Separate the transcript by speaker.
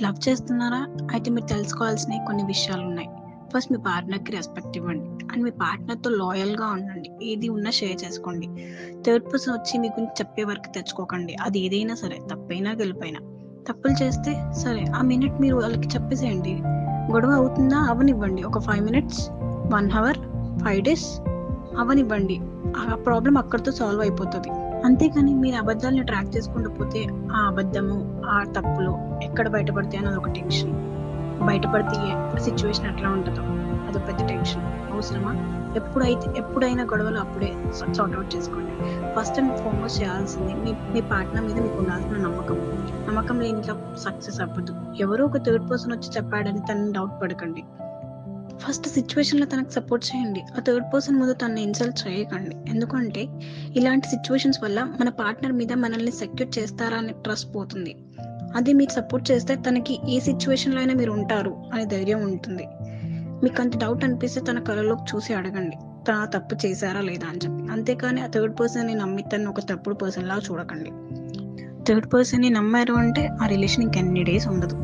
Speaker 1: Love చేస్తున్నారా? అయితే మీరు తెలుసుకోవాల్సినవి కొన్ని విషయాలున్నాయి. ఫస్ట్ మీ పార్ట్నర్‌కి రెస్పెక్ట్ ఇవ్వండి. అండ్ మీ పార్ట్నర్‌తో లాయల్‌గా ఉండండి. ఏది ఉన్నా షేర్ చేసుకోండి. థర్డ్ పర్సన్ వచ్చి మీ గురించి చెప్పే వరకు తెచ్చుకోకండి. అది ఏదైనా సరే, తప్పైనా, గెలుపైనా. తప్పులు చేస్తే సరే, ఆ మినిట్ మీరు వాళ్ళకి చెప్పేసేయండి. గొడవ అవుతుందా? అవ్వనివ్వండి. ఒక 5 మినిట్స్, 1 అవర్, 5 డేస్ అవ్వనివ్వండి. ఆ ప్రాబ్లమ్ అక్కడితో సాల్వ్ అయిపోతది. అంతేకాని మీరు అబద్ధాలను ట్రాక్ చేసుకుంటూ పోతే ఆ అబద్ధము, ఆ తప్పులు ఎక్కడ బయటపడతాయి అన్నది ఒక టెన్షన్. బయటపడితే సిచ్యువేషన్ ఎట్లా ఉంటుందో అదొక పెద్ద టెన్షన్. అవసరమా? ఎప్పుడైనా గొడవలు అప్పుడే సార్ట్ అవుట్ చేసుకోండి. ఫస్ట్ అండ్ ఫార్మోస్ట్ చేయాల్సింది మీ పార్ట్నర్ మీద మీకు ఉండాల్సిన నమ్మకం. నమ్మకం లేని ఇట్లా సక్సెస్ అవ్వదు. ఎవరో ఒక థర్డ్ పర్సన్ వచ్చి చెప్పాడని తనని డౌట్ పడకండి. ఫస్ట్ సిచ్యువేషన్లో తనకు సపోర్ట్ చేయండి. ఆ థర్డ్ పర్సన్ ముందు తనని ఇన్సల్ట్ చేయకండి. ఎందుకంటే ఇలాంటి సిచ్యువేషన్స్ వల్ల మన పార్ట్నర్ మీద మనల్ని సెక్యూర్ చేస్తారా అనే ట్రస్ట్ పోతుంది. అది మీరు సపోర్ట్ చేస్తే తనకి ఏ సిచ్యువేషన్లో అయినా మీరు ఉంటారు అనే ధైర్యం ఉంటుంది. మీకు అంత డౌట్ అనిపిస్తే తన కళ్ళలోకి చూసి అడగండి, తన తప్పు చేశారా లేదా అని చెప్పి. అంతేకాని ఆ థర్డ్ పర్సన్ని నమ్మి తను ఒక తప్పుడు పర్సన్ లాగా చూడకండి. థర్డ్ పర్సన్ని నమ్మారు అంటే ఆ రిలేషన్ ఇంకెన్ని డేస్ ఉండదు.